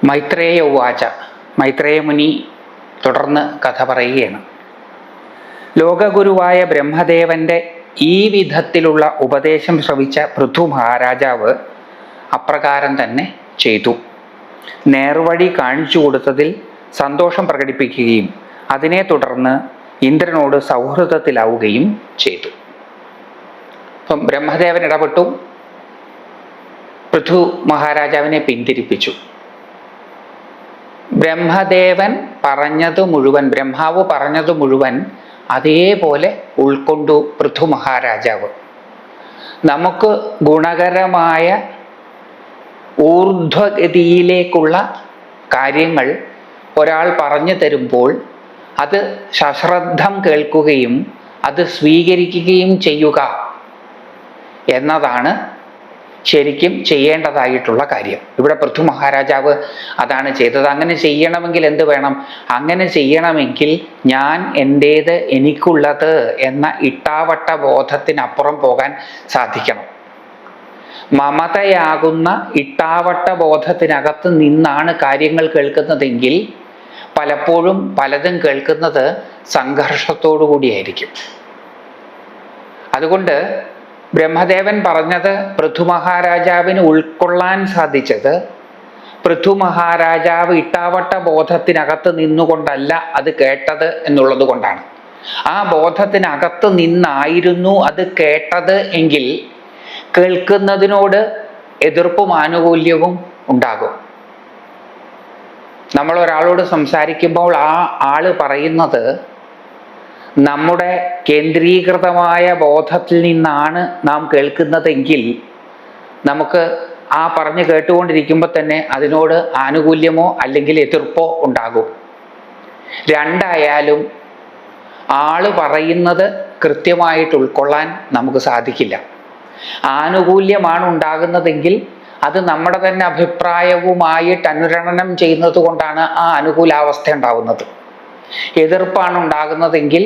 മൈത്രേയ ഉവാച. മൈത്രേയ മുനി തുടർന്ന് കഥ പറയുകയാണ്. ലോകഗുരുവായ ബ്രഹ്മദേവന്റെ ഈ വിധത്തിലുള്ള ഉപദേശം ശ്രവിച്ച പൃഥു മഹാരാജാവ് അപ്രകാരം തന്നെ ചെയ്തു. നേർവഴി കാണിച്ചു കൊടുത്തതിൽ സന്തോഷം പ്രകടിപ്പിക്കുകയും അതിനെ തുടർന്ന് ഇന്ദ്രനോട് സൗഹൃദത്തിലാവുകയും ചെയ്തു. അപ്പം ബ്രഹ്മദേവൻ ഇടപെട്ടു, പൃഥു മഹാരാജാവിനെ പിന്തിരിപ്പിച്ചു. ബ്രഹ്മദേവൻ പറഞ്ഞത് മുഴുവൻ, ബ്രഹ്മാവ് പറഞ്ഞത് മുഴുവൻ അതേപോലെ ഉൾക്കൊണ്ടു പൃഥു മഹാരാജാവ്. നമുക്ക് ഗുണകരമായ ഊർധ്വഗതിയിലേക്കുള്ള കാര്യങ്ങൾ ഒരാൾ പറഞ്ഞു തരുമ്പോൾ അത് സശ്രദ്ധം കേൾക്കുകയും അത് സ്വീകരിക്കുകയും ചെയ്യുക എന്നതാണ് ശരിക്കും ചെയ്യേണ്ടതായിട്ടുള്ള കാര്യം. ഇവിടെ പൃഥു മഹാരാജാവ് അതാണ് ചെയ്തത്. അങ്ങനെ ചെയ്യണമെങ്കിൽ എന്ത് വേണം? അങ്ങനെ ചെയ്യണമെങ്കിൽ ഞാൻ എൻ്റേത്, എനിക്കുള്ളത് എന്ന ഇട്ടാവട്ട ബോധത്തിനപ്പുറം പോകാൻ സാധിക്കണം. മമതയാകുന്ന ഇട്ടാവട്ട ബോധത്തിനകത്ത് നിന്നാണ് കാര്യങ്ങൾ കേൾക്കുന്നതെങ്കിൽ പലപ്പോഴും പലതും കേൾക്കുന്നത് സംഘർഷത്തോടു കൂടിയായിരിക്കും. അതുകൊണ്ട് ബ്രഹ്മദേവൻ പറഞ്ഞത് പൃഥു മഹാരാജാവിന് ഉൾക്കൊള്ളാൻ സാധിച്ചത് പൃഥു മഹാരാജാവ് ഇട്ടാവട്ട ബോധത്തിനകത്ത് നിന്നുകൊണ്ടല്ല അത് കേട്ടത് എന്നുള്ളത് കൊണ്ടാണ്. ആ ബോധത്തിനകത്ത് നിന്നായിരുന്നു അത് കേട്ടത് എങ്കിൽ കേൾക്കുന്നതിനോട് എതിർപ്പും ആനുകൂല്യവും ഉണ്ടാകും. നമ്മൾ ഒരാളോട് സംസാരിക്കുമ്പോൾ ആ ആള് പറയുന്നത് നമ്മുടെ കേന്ദ്രീകൃതമായ ബോധത്തിൽ നിന്നാണ് നാം കേൾക്കുന്നതെങ്കിൽ നമുക്ക് ആ പറഞ്ഞ് കേട്ടുകൊണ്ടിരിക്കുമ്പോൾ തന്നെ അതിനോട് ആനുകൂല്യമോ അല്ലെങ്കിൽ എതിർപ്പോ ഉണ്ടാകും. രണ്ടായാലും ആള് പറയുന്നത് കൃത്യമായിട്ട് ഉൾക്കൊള്ളാൻ നമുക്ക് സാധിക്കില്ല. ആനുകൂല്യമാണ് ഉണ്ടാകുന്നതെങ്കിൽ അത് നമ്മുടെ തന്നെ അഭിപ്രായവുമായിട്ട് അനുരണനം ചെയ്യുന്നത് കൊണ്ടാണ് ആ അനുകൂലാവസ്ഥ ഉണ്ടാകുന്നത്. എതിർപ്പാണ് ഉണ്ടാകുന്നതെങ്കിൽ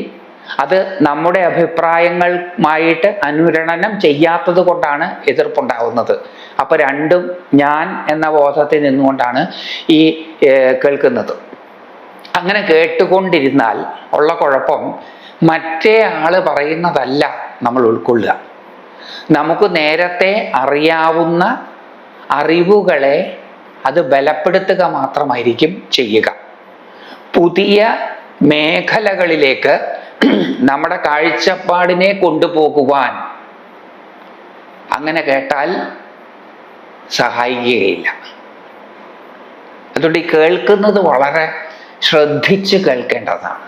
അത് നമ്മുടെ അഭിപ്രായങ്ങളുമായിട്ട് അനുരണനം ചെയ്യാത്തത് കൊണ്ടാണ് എതിർപ്പുണ്ടാകുന്നത്. അപ്പൊ രണ്ടും ഞാൻ എന്ന ബോധത്തിൽ നിന്നുകൊണ്ടാണ് ഈ കേൾക്കുന്നത്. അങ്ങനെ കേട്ടുകൊണ്ടിരുന്നാൽ ഉള്ള കുഴപ്പം മറ്റേ ആള് പറയുന്നതല്ല നമ്മൾ ഉൾക്കൊള്ളുക. നമുക്ക് നേരത്തെ അറിയാവുന്ന അറിവുകളെ അത് ബലപ്പെടുത്തുക മാത്രമായിരിക്കും ചെയ്യുക. പുതിയ മേഖലകളിലേക്ക് നമ്മുടെ കാഴ്ചപ്പാടിനെ കൊണ്ടുപോകുവാൻ അങ്ങനെ കേട്ടാൽ സഹായിക്കുകയില്ല. അതുകൊണ്ട് ഈ കേൾക്കുന്നത് വളരെ ശ്രദ്ധിച്ച് കേൾക്കേണ്ടതാണ്.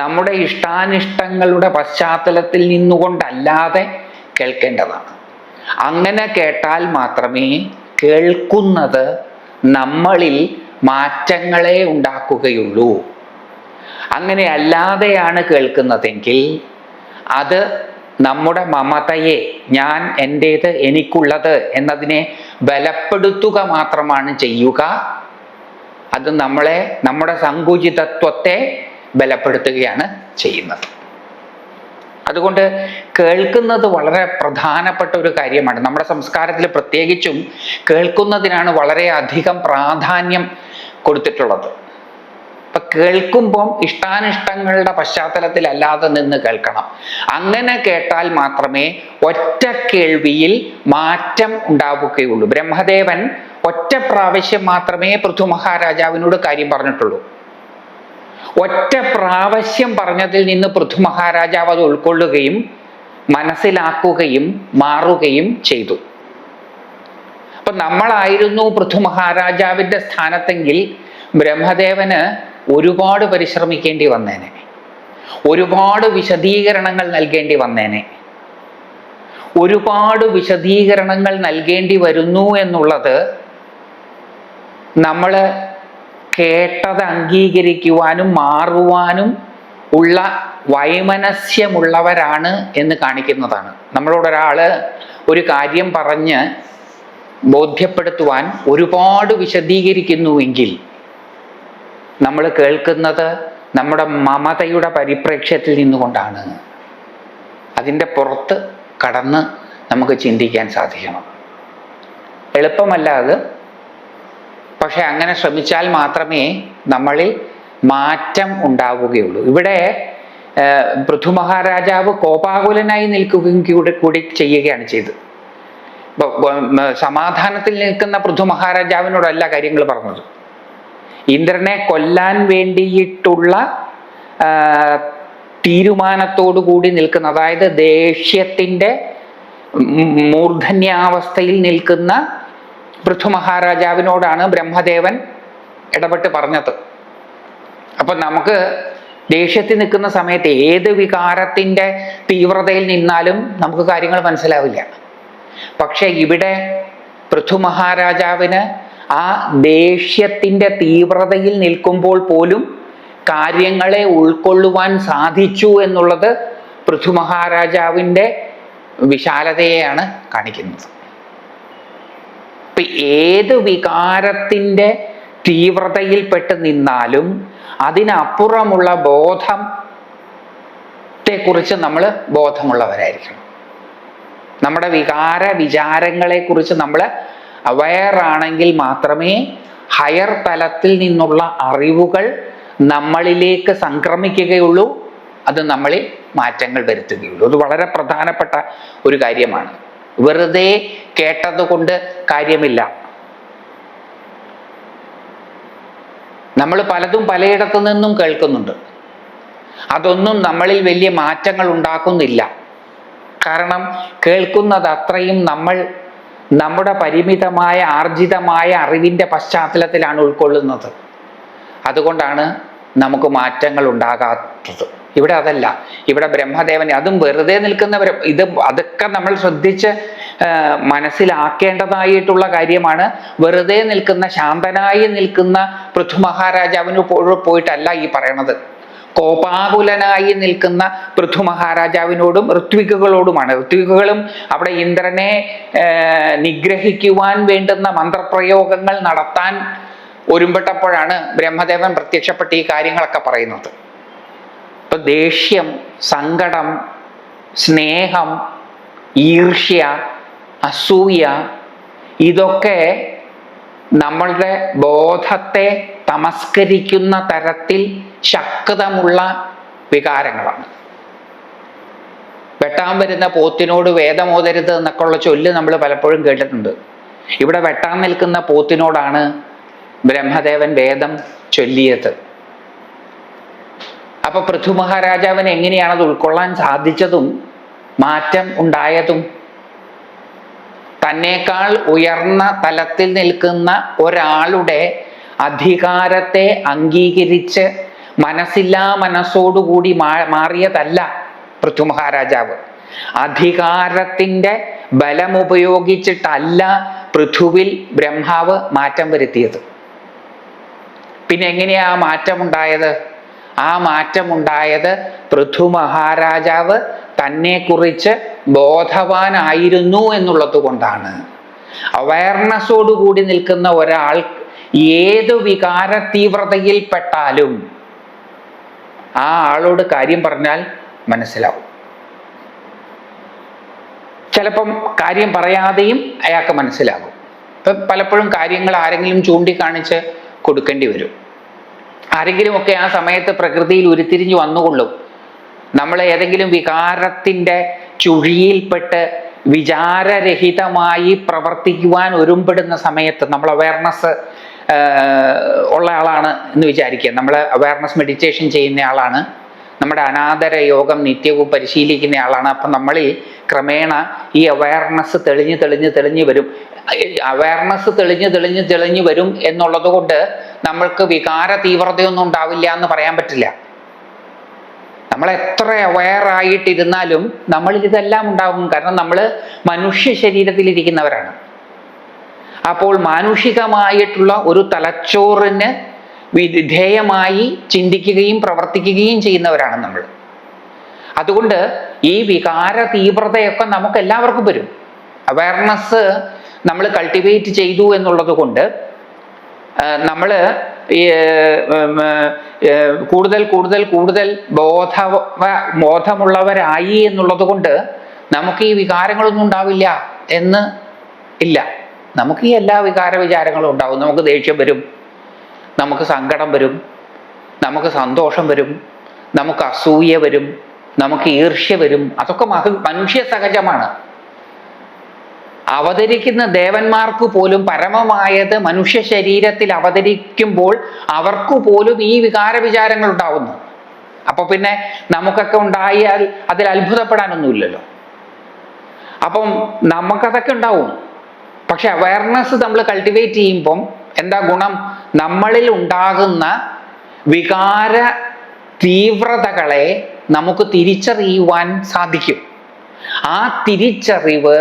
നമ്മുടെ ഇഷ്ടാനിഷ്ടങ്ങളുടെ പശ്ചാത്തലത്തിൽ നിന്നുകൊണ്ടല്ലാതെ കേൾക്കേണ്ടതാണ്. അങ്ങനെ കേട്ടാൽ മാത്രമേ കേൾക്കുന്നത് നമ്മളിൽ മാറ്റങ്ങളെ ഉണ്ടാക്കുകയുള്ളൂ. അങ്ങനെ അല്ലാതെയാണ് കേൾക്കുന്നതെങ്കിൽ അത് നമ്മുടെ മമതയെ, ഞാൻ എൻ്റേത്, എനിക്കുള്ളത് എന്നതിനെ ബലപ്പെടുത്തുക മാത്രമാണ് ചെയ്യുക. അത് നമ്മളെ, നമ്മുടെ സങ്കുചിതത്വത്തെ ബലപ്പെടുത്തുകയാണ് ചെയ്യുന്നത്. അതുകൊണ്ട് കേൾക്കുന്നത് വളരെ പ്രധാനപ്പെട്ട ഒരു കാര്യമാണ്. നമ്മുടെ സംസ്കാരത്തിൽ പ്രത്യേകിച്ചും കേൾക്കുന്നതിനാണ് വളരെ അധികം പ്രാധാന്യം കൊടുത്തിട്ടുള്ളത്. അപ്പൊ കേൾക്കുമ്പം ഇഷ്ടാനിഷ്ടങ്ങളുടെ പശ്ചാത്തലത്തിൽ അല്ലാതെ നിന്ന് കേൾക്കണം. അങ്ങനെ കേട്ടാൽ മാത്രമേ ഒറ്റ കേൾവിയിൽ മാറ്റം ഉണ്ടാവുകയുള്ളൂ. ബ്രഹ്മദേവൻ ഒറ്റ പ്രാവശ്യം മാത്രമേ പൃഥു മഹാരാജാവിനോട് കാര്യം പറഞ്ഞിട്ടുള്ളൂ. ഒറ്റ പ്രാവശ്യം പറഞ്ഞതിൽ നിന്ന് പൃഥു മഹാരാജാവ് അത് ഉൾക്കൊള്ളുകയും മനസ്സിലാക്കുകയും മാറുകയും ചെയ്തു. അപ്പൊ നമ്മളായിരുന്നു പൃഥു മഹാരാജാവിന്റെ സ്ഥാനത്തെങ്കിൽ ബ്രഹ്മദേവന് ഒരുപാട് പരിശ്രമിക്കേണ്ടി വന്നേനെ, ഒരുപാട് വിശദീകരണങ്ങൾ നൽകേണ്ടി വന്നേനെ. ഒരുപാട് വിശദീകരണങ്ങൾ നൽകേണ്ടി വരുന്നു എന്നുള്ളത് നമ്മൾ കേട്ടത് അംഗീകരിക്കുവാനും മാറുവാനും ഉള്ള വൈമനസ്യമുള്ളവരാണ് എന്ന് കാണിക്കുന്നതാണ്. നമ്മളോടൊരാള് ഒരു കാര്യം പറഞ്ഞ് ബോധ്യപ്പെടുത്തുവാൻ ഒരുപാട് വിശദീകരിക്കുന്നുവെങ്കിൽ നമ്മൾ കേൾക്കുന്നത് നമ്മുടെ മമതയുടെ പരിപ്രേക്ഷ്യത്തിൽ നിന്നുകൊണ്ടാണ്. അതിൻ്റെ പുറത്ത് കടന്ന് നമുക്ക് ചിന്തിക്കാൻ സാധിക്കണം. എളുപ്പമല്ല അത്. പക്ഷെ അങ്ങനെ ശ്രമിച്ചാൽ മാത്രമേ നമ്മളിൽ മാറ്റം ഉണ്ടാവുകയുള്ളൂ. ഇവിടെ പൃഥു മഹാരാജാവ് കോപാകുലനായി നിൽക്കുകയും കൂടി ചെയ്യുകയാണ് ചെയ്തത്. സമാധാനത്തിൽ നിൽക്കുന്ന പൃഥു മഹാരാജാവിനോടല്ല കാര്യങ്ങൾ പറഞ്ഞത്. ഇന്ദ്രനെ കൊല്ലാൻ വേണ്ടിയിട്ടുള്ള തീരുമാനത്തോടു കൂടി നിൽക്കുന്ന, അതായത് ദേഷ്യത്തിൻ്റെ മൂർധന്യാവസ്ഥയിൽ നിൽക്കുന്ന പൃഥു മഹാരാജാവിനോടാണ് ബ്രഹ്മദേവൻ ഇടപെട്ട് പറഞ്ഞത്. അപ്പൊ നമുക്ക് ദേഷ്യത്തിൽ നിൽക്കുന്ന സമയത്ത് ഏത് വികാരത്തിൻ്റെ തീവ്രതയിൽ നിന്നാലും നമുക്ക് കാര്യങ്ങൾ മനസ്സിലാവില്ല. പക്ഷെ ഇവിടെ പൃഥു മഹാരാജാവിന് ആ ദേഷ്യത്തിൻ്റെ തീവ്രതയിൽ നിൽക്കുമ്പോൾ പോലും കാര്യങ്ങളെ ഉൾക്കൊള്ളുവാൻ സാധിച്ചു എന്നുള്ളത് പൃഥു മഹാരാജാവിൻ്റെ വിശാലതയെയാണ് കാണിക്കുന്നത്. ഇപ്പൊ ഏത് വികാരത്തിൻ്റെ തീവ്രതയിൽപ്പെട്ട് നിന്നാലും അതിനപ്പുറമുള്ള ബോധത്തെക്കുറിച്ച് നമ്മൾ ബോധമുള്ളവരായിരിക്കണം. നമ്മുടെ വിചാരങ്ങളെക്കുറിച്ച് നമ്മൾ അവെയറാണെങ്കിൽ മാത്രമേ ഹയർ തലത്തിൽ നിന്നുള്ള അറിവുകൾ നമ്മളിലേക്ക് സംക്രമിക്കുകയുള്ളൂ, അത് നമ്മളിൽ മാറ്റങ്ങൾ വരുത്തുകയുള്ളൂ. അത് വളരെ പ്രധാനപ്പെട്ട ഒരു കാര്യമാണ്. വെറുതെ കേട്ടത് കൊണ്ട് കാര്യമില്ല. നമ്മൾ പലതും പലയിടത്തു നിന്നും കേൾക്കുന്നുണ്ട്. അതൊന്നും നമ്മളിൽ വലിയ മാറ്റങ്ങൾ ഉണ്ടാക്കുന്നില്ല. കാരണം കേൾക്കുന്നത് അത്രയും നമ്മുടെ പരിമിതമായ ആർജിതമായ അറിവിൻ്റെ പശ്ചാത്തലത്തിലാണ് ഉൾക്കൊള്ളുന്നത്. അതുകൊണ്ടാണ് നമുക്ക് മാറ്റങ്ങൾ ഉണ്ടാകാത്തത്. ഇവിടെ അതല്ല. ഇവിടെ ബ്രഹ്മദേവൻ, അതും വെറുതെ നിൽക്കുന്നവർ, അതൊക്കെ നമ്മൾ ശ്രദ്ധിച്ച് മനസ്സിലാക്കേണ്ടതായിട്ടുള്ള കാര്യമാണ്. വെറുതെ നിൽക്കുന്ന, ശാന്തനായി നിൽക്കുന്ന പൃഥു മഹാരാജാവിന് പോയിട്ടല്ല ഈ പറയണത്. കോപാകുലനായി നിൽക്കുന്ന പൃഥു മഹാരാജാവിനോടും ഋത്വിക്കുകളോടുമാണ്. ഋത്വിക്കുകളും അവിടെ ഇന്ദ്രനെ നിഗ്രഹിക്കുവാൻ വേണ്ടുന്ന മന്ത്രപ്രയോഗങ്ങൾ നടത്താൻ ഒരുമ്പെട്ടപ്പോഴാണ് ബ്രഹ്മദേവൻ പ്രത്യക്ഷപ്പെട്ട് ഈ കാര്യങ്ങളൊക്കെ പറയുന്നത്. ഇപ്പൊ ദേഷ്യം, സങ്കടം, സ്നേഹം, ഈർഷ്യ, അസൂയ, ഇതൊക്കെ നമ്മളുടെ ബോധത്തെ തമസ്കരിക്കുന്ന തരത്തിൽ ശക്തമുള്ള വികാരങ്ങളാണ്. വെട്ടാൻ വരുന്ന പോത്തിനോട് വേദമോതരുത് എന്നൊക്കെ ഉള്ള ചൊല്ല് നമ്മൾ പലപ്പോഴും കേട്ടിട്ടുണ്ട്. ഇവിടെ വെട്ടാൻ നിൽക്കുന്ന പോത്തിനോടാണ് ബ്രഹ്മദേവൻ വേദം ചൊല്ലിയത്. അപ്പൊ പൃഥു മഹാരാജാവിന് എങ്ങനെയാണത് ഉൾക്കൊള്ളാൻ സാധിച്ചതും മാറ്റം ഉണ്ടായതും? തന്നേക്കാൾ ഉയർന്ന തലത്തിൽ നിൽക്കുന്ന ഒരാളുടെ അധികാരത്തെ അംഗീകരിച്ച് മനസ്സില്ലാ മനസ്സോടുകൂടി മാറിയതല്ല പൃഥു മഹാരാജാവ്. അധികാരത്തിൻ്റെ ബലമുപയോഗിച്ചിട്ടല്ല പൃഥുവിൽ ബ്രഹ്മാവ് മാറ്റം വരുത്തിയത്. പിന്നെ എങ്ങനെയാ ആ മാറ്റമുണ്ടായത്? ആ മാറ്റമുണ്ടായത് പൃഥു മഹാരാജാവ് തന്നെ-കുറിച്ച് ബോധവാനായിരുന്നു എന്നുള്ളത് കൊണ്ടാണ്. അവയർനെസ്സോടുകൂടി നിൽക്കുന്ന ഒരാൾ ഏതു വികാര തീവ്രതയിൽപ്പെട്ടാലും ആ ആളോട് കാര്യം പറഞ്ഞാൽ മനസ്സിലാവും. ചിലപ്പം കാര്യം പറയാതെയും അയാൾക്ക് മനസ്സിലാകും. ഇപ്പം പലപ്പോഴും കാര്യങ്ങൾ ആരെങ്കിലും ചൂണ്ടിക്കാണിച്ച് കൊടുക്കേണ്ടി വരും. ആരെങ്കിലുമൊക്കെ ആ സമയത്ത് പ്രകൃതിയിൽ ഉരുത്തിരിഞ്ഞു വന്നുകൊള്ളും. നമ്മൾ ഏതെങ്കിലും വികാരത്തിൻ്റെ ചുഴിയിൽപ്പെട്ട് വിചാരരഹിതമായി പ്രവർത്തിക്കുവാൻ ഒരുമ്പെടുന്ന സമയത്ത്, നമ്മൾ അവയർനെസ് ഉള്ള ആളാണ് എന്ന് വിചാരിക്കുക. നമ്മൾ അവയർനെസ് മെഡിറ്റേഷൻ ചെയ്യുന്ന ആളാണ്, നമ്മുടെ അനാദര യോഗം നിത്യവും പരിശീലിക്കുന്ന ആളാണ്. അപ്പം നമ്മളിൽ ക്രമേണ ഈ അവയർനെസ് തെളിഞ്ഞ് വരും. അവയർനെസ് തെളിഞ്ഞ് വരും എന്നുള്ളത് കൊണ്ട് നമ്മൾക്ക് വികാര തീവ്രതയൊന്നും ഉണ്ടാവില്ല എന്ന് പറയാൻ പറ്റില്ല. നമ്മൾ എത്ര അവയറായിട്ടിരുന്നാലും നമ്മളിൽ ഇതെല്ലാം ഉണ്ടാകും. കാരണം നമ്മൾ മനുഷ്യ ശരീരത്തിലിരിക്കുന്നവരാണ്. അപ്പോൾ മാനുഷികമായിട്ടുള്ള ഒരു തലച്ചോറിന് വിധേയമായി ചിന്തിക്കുകയും പ്രവർത്തിക്കുകയും ചെയ്യുന്നവരാണ് നമ്മൾ. അതുകൊണ്ട് ഈ വികാര തീവ്രതയൊക്കെ നമുക്ക് എല്ലാവർക്കും വരും. അവയർനെസ് നമ്മൾ കൾട്ടിവേറ്റ് ചെയ്തു എന്നുള്ളത് കൊണ്ട് നമ്മൾ കൂടുതൽ ബോധമുള്ളവരായി എന്നുള്ളത് കൊണ്ട് നമുക്ക് ഈ വികാരങ്ങളൊന്നും ഉണ്ടാവില്ല എന്ന് ഇല്ല. നമുക്ക് ഈ എല്ലാ വികാര വിചാരങ്ങളും ഉണ്ടാവും. നമുക്ക് ദേഷ്യം വരും, നമുക്ക് സങ്കടം വരും, നമുക്ക് സന്തോഷം വരും, നമുക്ക് അസൂയ വരും, നമുക്ക് ഈർഷ്യ വരും. അതൊക്കെ മനുഷ്യ സഹജമാണ്. അവതരിക്കുന്ന ദേവന്മാർക്ക് പോലും പരമമായത് മനുഷ്യ ശരീരത്തിൽ അവതരിക്കുമ്പോൾ അവർക്ക് പോലും ഈ വികാര വിചാരങ്ങൾ ഉണ്ടാവുന്നു. അപ്പൊ പിന്നെ നമുക്കൊക്കെ ഉണ്ടായാൽ അതിൽ അത്ഭുതപ്പെടാനൊന്നുമില്ലല്ലോ. അപ്പം നമുക്കതൊക്കെ ഉണ്ടാവും. പക്ഷെ അവയർനെസ് നമ്മൾ കൾട്ടിവേറ്റ് ചെയ്യുമ്പം എന്താ ഗുണം? നമ്മളിൽ ഉണ്ടാകുന്ന വികാര തീവ്രതകളെ നമുക്ക് തിരിച്ചറിയുവാൻ സാധിക്കും. ആ തിരിച്ചറിവ്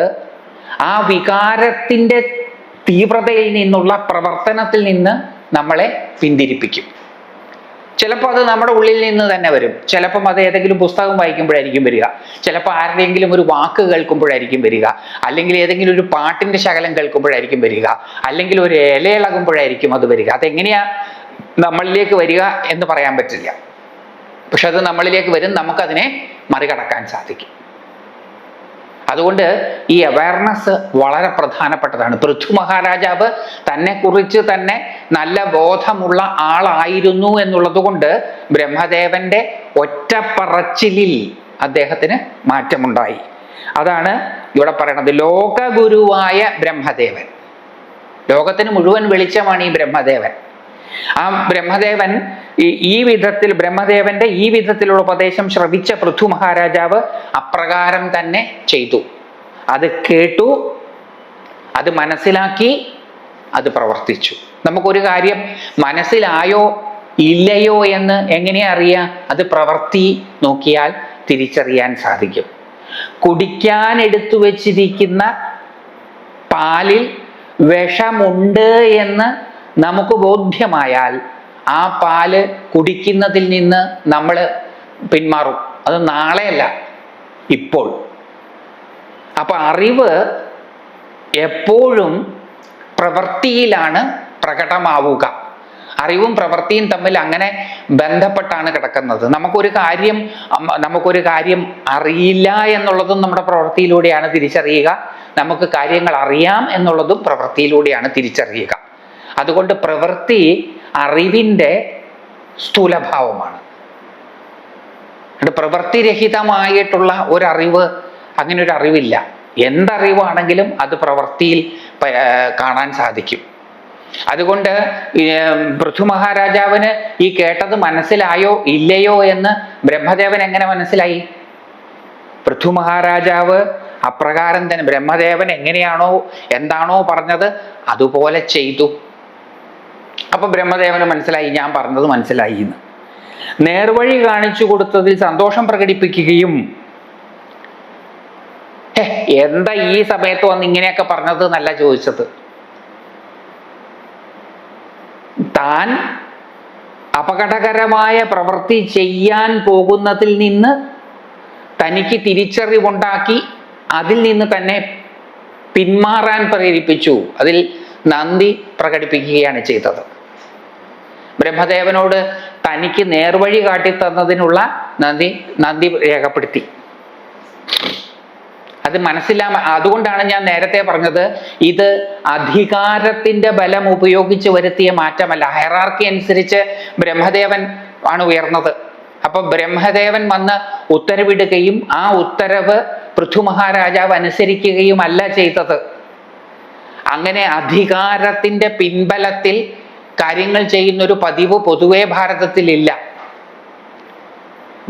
ആ വികാരത്തിൻ്റെ തീവ്രതയിൽ നിന്നുള്ള പ്രവർത്തനത്തിൽ നിന്ന് നമ്മളെ പിന്തിരിപ്പിക്കും. ചിലപ്പോൾ അത് നമ്മുടെ ഉള്ളിൽ നിന്ന് തന്നെ വരും. ചിലപ്പം അത് ഏതെങ്കിലും പുസ്തകം വായിക്കുമ്പോഴായിരിക്കും വരിക, ചിലപ്പോൾ ആരുടെയെങ്കിലും ഒരു വാക്ക് കേൾക്കുമ്പോഴായിരിക്കും വരിക, അല്ലെങ്കിൽ ഏതെങ്കിലും ഒരു പാട്ടിൻ്റെ ശകലം കേൾക്കുമ്പോഴായിരിക്കും വരിക, അല്ലെങ്കിൽ ഒരു ഇലയിളകുമ്പോഴായിരിക്കും അത് വരിക. അതെങ്ങനെയാ നമ്മളിലേക്ക് വരിക എന്ന് പറയാൻ പറ്റില്ല. പക്ഷെ അത് നമ്മളിലേക്ക് വരും, നമുക്കതിനെ മറികടക്കാൻ സാധിക്കും. അതുകൊണ്ട് ഈ അവയർനെസ് വളരെ പ്രധാനപ്പെട്ടതാണ്. പൃഥു മഹാരാജാവ് തന്നെ കുറിച്ച് തന്നെ നല്ല ബോധമുള്ള ആളായിരുന്നു എന്നുള്ളത് കൊണ്ട് ബ്രഹ്മദേവന്റെ ഒറ്റപ്പറച്ചിലിൽ അദ്ദേഹത്തിന് മാറ്റമുണ്ടായി. അതാണ് ഇവിടെ പറയണത്. ലോകഗുരുവായ ബ്രഹ്മദേവൻ, ലോകത്തിന് മുഴുവൻ വെളിച്ചമാണ് ഈ ബ്രഹ്മദേവൻ. ആ ബ്രഹ്മദേവൻ ഈ വിധത്തിൽ ബ്രഹ്മദേവന്റെ ഈ വിധത്തിലുള്ള ഉപദേശം ശ്രവിച്ച പൃഥു മഹാരാജാവ് അപ്രകാരം തന്നെ ചെയ്തു. അത് കേട്ടു, അത് മനസ്സിലാക്കി, അത് പ്രവർത്തിച്ചു. നമുക്കൊരു കാര്യം മനസ്സിലായോ ഇല്ലയോ എന്ന് എങ്ങനെയാ അറിയാം? അത് പ്രവൃത്തി നോക്കിയാൽ തിരിച്ചറിയാൻ സാധിക്കും. കുടിക്കാൻ എടുത്തു വച്ചിരിക്കുന്ന പാലിൽ വിഷമുണ്ട് എന്ന് നമുക്ക് ബോധ്യമായാൽ ആ പാല് കുടിക്കുന്നതിൽ നിന്ന് നമ്മൾ പിന്മാറും. അത് നാളെയല്ല, ഇപ്പോൾ. അപ്പൊ അറിവ് എപ്പോഴും പ്രവൃത്തിയിലാണ് പ്രകടമാവുക. അറിവും പ്രവൃത്തിയും തമ്മിൽ അങ്ങനെ ബന്ധപ്പെട്ടാണ് കിടക്കുന്നത്. നമുക്കൊരു കാര്യം അറിയില്ല എന്നുള്ളതും നമ്മുടെ പ്രവൃത്തിയിലൂടെയാണ് തിരിച്ചറിയുക. നമുക്ക് കാര്യങ്ങൾ അറിയാം എന്നുള്ളതും പ്രവൃത്തിയിലൂടെയാണ് തിരിച്ചറിയുക. അതുകൊണ്ട് പ്രവൃത്തി അറിവിൻ്റെ സ്ഥൂലഭാവമാണ്. പ്രവൃത്തിരഹിതമായിട്ടുള്ള ഒരറിവ്, അങ്ങനെ ഒരു അറിവില്ല. എന്തറിവാണെങ്കിലും അത് പ്രവൃത്തിയിൽ കാണാൻ സാധിക്കും. അതുകൊണ്ട് പൃഥു മഹാരാജാവിന് ഈ കേട്ടത് മനസ്സിലായോ ഇല്ലയോ എന്ന് ബ്രഹ്മദേവൻ എങ്ങനെ മനസ്സിലായി? പൃഥു മഹാരാജാവ് അപ്രകാരം തന്നെ ബ്രഹ്മദേവൻ എങ്ങനെയാണോ എന്താണോ പറഞ്ഞത് അതുപോലെ ചെയ്തു. അപ്പൊ ബ്രഹ്മദേവന് മനസ്സിലായി, ഞാൻ പറഞ്ഞത് മനസ്സിലായി എന്ന്. നേർവഴി കാണിച്ചു കൊടുത്തതിൽ സന്തോഷം പ്രകടിപ്പിക്കുകയും, എന്താ ഈ സമയത്ത് വന്ന് ഇങ്ങനെയൊക്കെ പറഞ്ഞത് എന്നല്ല ചോദിച്ചത്. താൻ അപകടകരമായ പ്രവൃത്തി ചെയ്യാൻ പോകുന്നതിൽ നിന്ന് തനിക്ക് തിരിച്ചറിവുണ്ടാക്കി അതിൽ നിന്ന് തന്നെ പിന്മാറാൻ പ്രേരിപ്പിച്ചു. അതിൽ നന്ദി പ്രകടിപ്പിക്കുകയാണ് ചെയ്തത്. ബ്രഹ്മദേവനോട് തനിക്ക് നേർവഴി കാട്ടിത്തന്നതിനുള്ള നന്ദി രേഖപ്പെടുത്തി. അത് അതുകൊണ്ടാണ് ഞാൻ നേരത്തെ പറഞ്ഞത്, ഇത് അധികാരത്തിന്റെ ബലം ഉപയോഗിച്ച് വരുത്തിയ മാറ്റമല്ല. ഹൈറാർക്കി അനുസരിച്ച് ബ്രഹ്മദേവൻ ആണ് ഉയർന്നത്. അപ്പൊ ബ്രഹ്മദേവൻ വന്ന് ഉത്തരവിടുകയും ആ ഉത്തരവ് പൃഥു മഹാരാജാവ് അനുസരിക്കുകയും അല്ല ചെയ്തത്. അങ്ങനെ അധികാരത്തിന്റെ പിൻബലത്തിൽ കാര്യങ്ങൾ ചെയ്യുന്നൊരു പതിവ് പൊതുവെ ഭാരതത്തിലില്ല.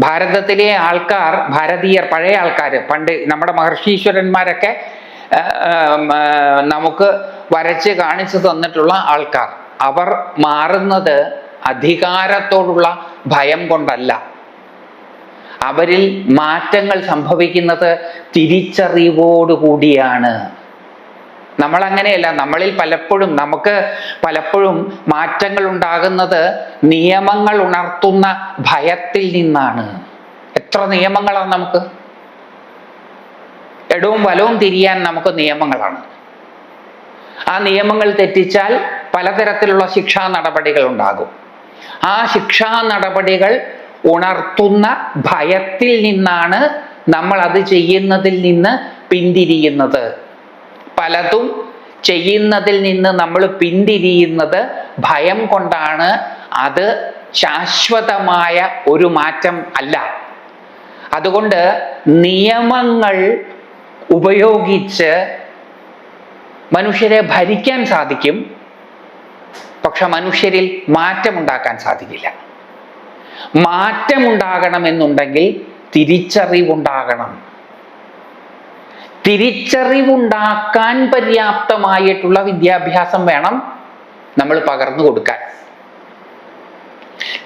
ഭാരതത്തിലെ ആൾക്കാർ, ഭാരതീയർ, പഴയ ആൾക്കാർ, പണ്ട് നമ്മുടെ മഹർഷീശ്വരന്മാരൊക്കെ നമുക്ക് വരച്ച് കാണിച്ചു തന്നിട്ടുള്ള ആൾക്കാർ, അവർ മാറുന്നത് അധികാരത്തോടുള്ള ഭയം കൊണ്ടല്ല. അവരിൽ മാറ്റങ്ങൾ സംഭവിക്കുന്നത് തിരിച്ചറിവോടുകൂടിയാണ്. നമ്മളങ്ങനെയല്ല. നമുക്ക് പലപ്പോഴും മാറ്റങ്ങൾ ഉണ്ടാകുന്നത് നിയമങ്ങൾ ഉണർത്തുന്ന ഭയത്തിൽ നിന്നാണ്. എത്ര നിയമങ്ങളാണ് നമുക്ക്! ഇടവും വലവും തിരിയാൻ നമുക്ക് നിയമങ്ങളാണ്. ആ നിയമങ്ങൾ തെറ്റിച്ചാൽ പലതരത്തിലുള്ള ശിക്ഷാ നടപടികൾ ഉണ്ടാകും. ആ ശിക്ഷാ നടപടികൾ ഉണർത്തുന്ന ഭയത്തിൽ നിന്നാണ് നമ്മൾ അത് ചെയ്യുന്നതിൽ നിന്ന് പിന്തിരിയുന്നത്. പലതും ചെയ്യുന്നതിൽ നിന്ന് നമ്മൾ പിന്തിരിയുന്നത് ഭയം കൊണ്ടാണ്. അത് ശാശ്വതമായ ഒരു മാറ്റം അല്ല. അതുകൊണ്ട് നിയമങ്ങൾ ഉപയോഗിച്ച് മനുഷ്യരെ ഭരിക്കാൻ സാധിക്കും, പക്ഷെ മനുഷ്യരിൽ മാറ്റമുണ്ടാക്കാൻ സാധിക്കില്ല. മാറ്റമുണ്ടാകണമെന്നുണ്ടെങ്കിൽ തിരിച്ചറിവുണ്ടാകണം. തിരിച്ചറിവുണ്ടാക്കാൻ പര്യാപ്തമായിട്ടുള്ള വിദ്യാഭ്യാസം വേണം നമ്മൾ പകർന്നു കൊടുക്കാൻ.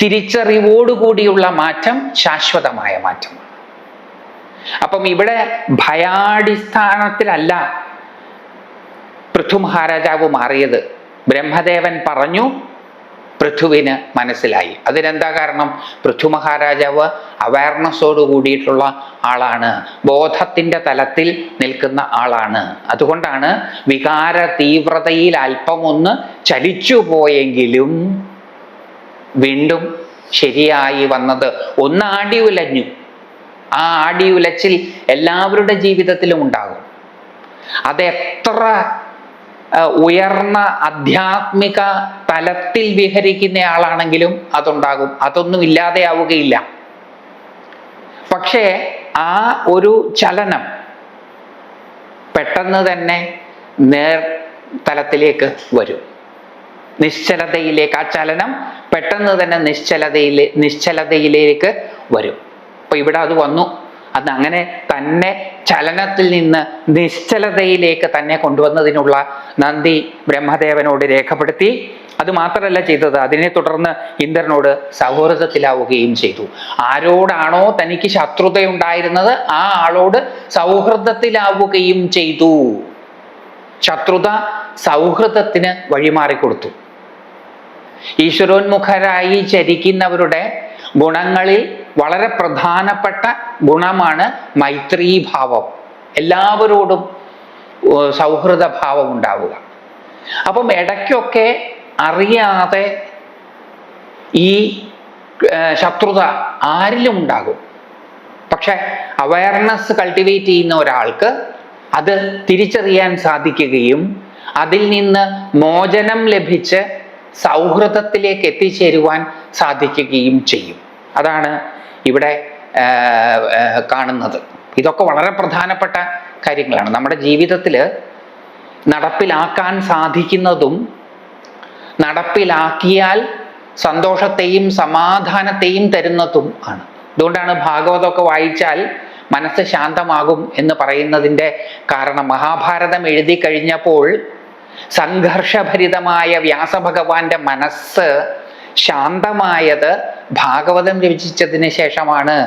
തിരിച്ചറിവോടുകൂടിയുള്ള മാറ്റം ശാശ്വതമായ മാറ്റമാണ്. അപ്പം ഇവിടെ ഭയാടിസ്ഥാനത്തിലല്ല പൃഥു മഹാരാജാവ് മാറിയത്. ബ്രഹ്മദേവൻ പറഞ്ഞു, പൃഥുവിന് മനസ്സിലായി. അതിനെന്താ കാരണം? പൃഥു മഹാരാജാവ് അവയർനെസ്സോട് കൂടിയിട്ടുള്ള ആളാണ്, ബോധത്തിൻ്റെ തലത്തിൽ നിൽക്കുന്ന ആളാണ്. അതുകൊണ്ടാണ് വികാര തീവ്രതയിൽ അല്പമൊന്ന് ചലിച്ചു പോയെങ്കിലും വീണ്ടും ശരിയായി വന്നത്. ഒന്ന് ആടി ഉലഞ്ഞു. ആ ആടി ഉലച്ചിൽ എല്ലാവരുടെ ജീവിതത്തിലും ഉണ്ടാകും. അതെത്ര ഉയർന്ന ആധ്യാത്മിക തലത്തിൽ വിഹരിക്കുന്ന ആളാണെങ്കിലും അതുണ്ടാകും. അതൊന്നും ഇല്ലാതെയാവുകയില്ല. പക്ഷേ ആ ഒരു ചലനം പെട്ടെന്ന് തന്നെ നേർ തലത്തിലേക്ക് വരും. നിശ്ചലതയിലേക്ക്, ആ ചലനം പെട്ടെന്ന് തന്നെ നിശ്ചലതയിലേക്ക് വരും. അപ്പൊ ഇവിടെ അത് വന്നു. അത് അങ്ങനെ തന്നെ ചലനത്തിൽ നിന്ന് നിശ്ചലതയിലേക്ക് തന്നെ കൊണ്ടുവന്നതിനുള്ള നന്ദി ബ്രഹ്മദേവനോട് രേഖപ്പെടുത്തി. അത് മാത്രമല്ല ചെയ്തത്, അതിനെ തുടർന്ന് ഇന്ദ്രനോട് സൗഹൃദത്തിലാവുകയും ചെയ്തു. ആരോടാണോ തനിക്ക് ശത്രുതയുണ്ടായിരുന്നത് ആ ആളോട് സൗഹൃദത്തിലാവുകയും ചെയ്തു. ശത്രുത സൗഹൃദത്തിന് വഴിമാറിക്കൊടുത്തു. ഈശ്വരോന്മുഖരായി ചരിക്കുന്നവരുടെ ഗുണങ്ങളിൽ വളരെ പ്രധാനപ്പെട്ട ഗുണമാണ് മൈത്രീഭാവം. എല്ലാവരോടും സൗഹൃദ ഭാവം ഉണ്ടാവുക. അപ്പം ഇടയ്ക്കൊക്കെ അറിയാതെ ഈ ശത്രുത ആരിലും ഉണ്ടാകും. പക്ഷെ അവയർനെസ് കൾട്ടിവേറ്റ് ചെയ്യുന്ന ഒരാൾക്ക് അത് തിരിച്ചറിയാൻ സാധിക്കുകയും അതിൽ നിന്ന് മോചനം ലഭിച്ച് സൗഹൃദത്തിലേക്ക് എത്തിച്ചേരുവാൻ സാധിക്കുകയും ചെയ്യും. അതാണ് ഇവിടെ കാണുന്നത്. ഇതൊക്കെ വളരെ പ്രധാനപ്പെട്ട കാര്യങ്ങളാണ്. നമ്മുടെ ജീവിതത്തിൽ നടപ്പിലാക്കാൻ സാധിക്കുന്നതും നടപ്പിലാക്കിയാൽ സന്തോഷത്തെയും സമാധാനത്തെയും തരുന്നതും ആണ്. അതുകൊണ്ടാണ് ഭാഗവതമൊക്കെ വായിച്ചാൽ മനസ്സ് ശാന്തമാകും എന്ന് പറയുന്നതിൻ്റെ കാരണം. മഹാഭാരതം എഴുതി കഴിഞ്ഞപ്പോൾ സംഘർഷഭരിതമായ വ്യാസഭഗവാന്റെ മനസ്സ് ശാന്തമായത് ഭാഗവതം രചിച്ചതിന് ശേഷമാണ്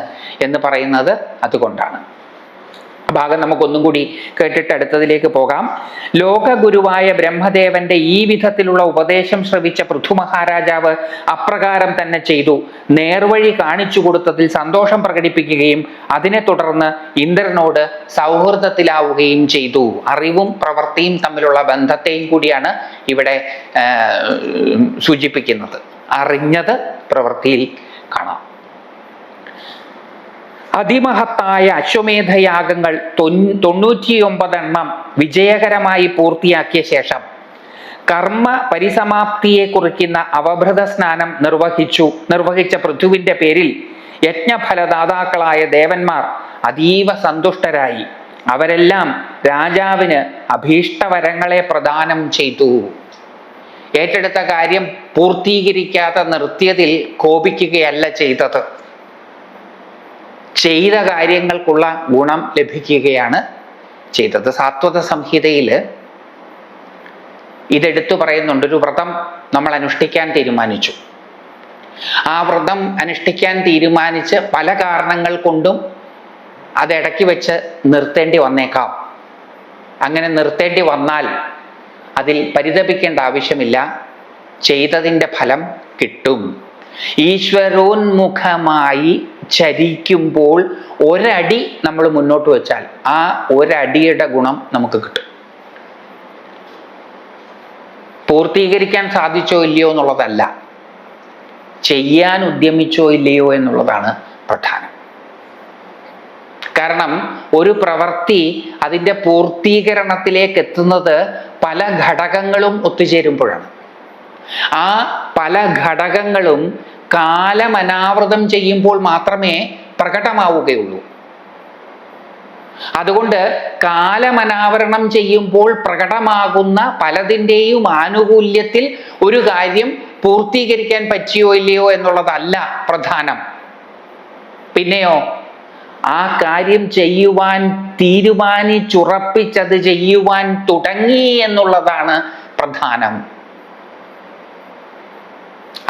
എന്ന് പറയുന്നത് അതുകൊണ്ടാണ്. ഭാഗം നമുക്കൊന്നും കൂടി കേട്ടിട്ട് അടുത്തതിലേക്ക് പോകാം. ലോകഗുരുവായ ബ്രഹ്മദേവന്റെ ഈ വിധത്തിലുള്ള ഉപദേശം ശ്രവിച്ച പൃഥു മഹാരാജാവ് അപ്രകാരം തന്നെ ചെയ്തു. നേർവഴി കാണിച്ചു കൊടുത്തതിൽ സന്തോഷം പ്രകടിപ്പിക്കുകയും അതിനെ തുടർന്ന് ഇന്ദ്രനോട് സൗഹൃദത്തിലാവുകയും ചെയ്തു. അറിവും പ്രവൃത്തിയും തമ്മിലുള്ള ബന്ധത്തെയും കൂടിയാണ് ഇവിടെ സൂചിപ്പിക്കുന്നത്. അറിഞ്ഞത് പ്രവൃത്തിയിൽ കാണാം. അതിമഹത്തായ അശ്വമേധയാഗങ്ങൾ 99 വിജയകരമായി പൂർത്തിയാക്കിയ ശേഷം കർമ്മ പരിസമാപ്തിയെ കുറിക്കുന്ന അവഭൃത സ്നാനം നിർവഹിച്ച പൃഥുവിന്റെ പേരിൽ യജ്ഞഫലദാതാക്കളായ ദേവന്മാർ അതീവ സന്തുഷ്ടരായി. അവരെല്ലാം രാജാവിന് അഭീഷ്ടവരങ്ങളെ പ്രദാനം ചെയ്തു. ഏറ്റെടുത്ത കാര്യം പൂർത്തീകരിക്കാതെ നിർത്തിയതിൽ കോപിക്കുകയല്ല ചെയ്തത്. ചെയ്ത കാര്യങ്ങൾക്കുള്ള ഗുണം ലഭിക്കുകയാണ് ചെയ്തത്. സാത്വത സംഹിതയിൽ ഇതെടുത്തു പറയുന്നുണ്ട്. ഒരു വ്രതം നമ്മൾ അനുഷ്ഠിക്കാൻ തീരുമാനിച്ചു. ആ വ്രതം അനുഷ്ഠിക്കാൻ തീരുമാനിച്ച് പല കാരണങ്ങൾ കൊണ്ടും അതിടയ്ക്ക് വെച്ച് നിർത്തേണ്ടി വന്നേക്കാം. അങ്ങനെ നിർത്തേണ്ടി വന്നാൽ അതിൽ പരിതപിക്കേണ്ട ആവശ്യമില്ല. ചെയ്തതിൻ്റെ ഫലം കിട്ടും. ഈശ്വരോന്മുഖമായി ചരിക്കുമ്പോൾ ഒരടി നമ്മൾ മുന്നോട്ട് വെച്ചാൽ ആ ഒരടിയുടെ ഗുണം നമുക്ക് കിട്ടും. പൂർത്തീകരിക്കാൻ സാധിച്ചോ ഇല്ലയോ എന്നുള്ളതല്ല, ചെയ്യാൻ ഉദ്യമിച്ചോ ഇല്ലയോ എന്നുള്ളതാണ് പ്രധാനം. കാരണം ഒരു പ്രവൃത്തി അതിൻ്റെ പൂർത്തീകരണത്തിലേക്ക് എത്തുന്നത് പല ഘടകങ്ങളും ഒത്തുചേരുമ്പോഴാണ്. ആ പല ഘടകങ്ങളും കാലമനാവൃതം ചെയ്യുമ്പോൾ മാത്രമേ പ്രകടമാവുകയുള്ളൂ. അതുകൊണ്ട് കാലമനാവരണം ചെയ്യുമ്പോൾ പ്രകടമാകുന്ന പലതിൻ്റെയും ആനുകൂല്യത്തിൽ ഒരു കാര്യം പൂർത്തീകരിക്കാൻ പറ്റിയോ ഇല്ലയോ എന്നുള്ളതല്ല പ്രധാനം. പിന്നെയോ ആ കാര്യം ചെയ്യുവാൻ തീരുമാനിച്ചുറപ്പിച്ചത് ചെയ്യുവാൻ തുടങ്ങി എന്നുള്ളതാണ് പ്രധാനം.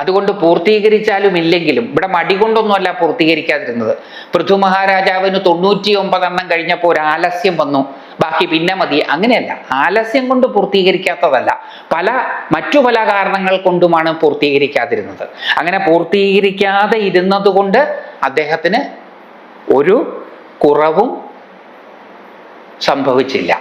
അതുകൊണ്ട് പൂർത്തീകരിച്ചാലും ഇല്ലെങ്കിലും, ഇവിടെ മടി കൊണ്ടൊന്നുമല്ല പൂർത്തീകരിക്കാതിരുന്നത്. പൃഥു മഹാരാജാവിന് 99 കഴിഞ്ഞപ്പോൾ ഒരു ആലസ്യം വന്നു, ബാക്കി പിന്നെ മതി. അങ്ങനെയല്ല, ആലസ്യം കൊണ്ട് പൂർത്തീകരിക്കാത്തതല്ല, മറ്റു പല കാരണങ്ങൾ കൊണ്ടുമാണ് പൂർത്തീകരിക്കാതിരുന്നത്. അങ്ങനെ പൂർത്തീകരിക്കാതെ ഇരുന്നത് കൊണ്ട് അദ്ദേഹത്തിന് ഒരു കുറവും സംഭവിച്ചില്ല.